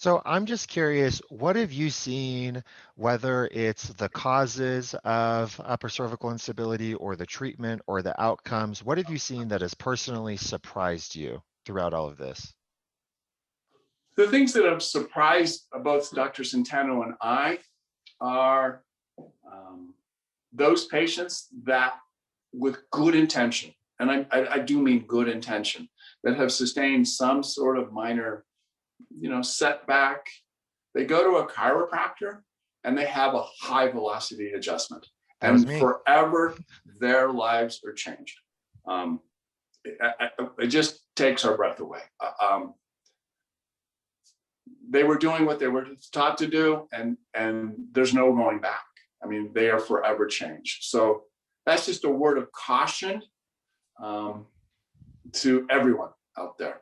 So I'm just curious, what have you seen, whether it's the causes of upper cervical instability or the treatment or the outcomes, what have you seen that has personally surprised you throughout all of this? The things that have surprised both Dr. Centeno and I are those patients that, with good intention, and I do mean good intention, that have sustained some sort of minor, setback. They go to a chiropractor and they have a high velocity adjustment, That was and me. forever their lives are changed. It just takes our breath away. They were doing what they were taught to do, and there's no going back. I mean, they are forever changed. So that's just a word of caution to everyone out there.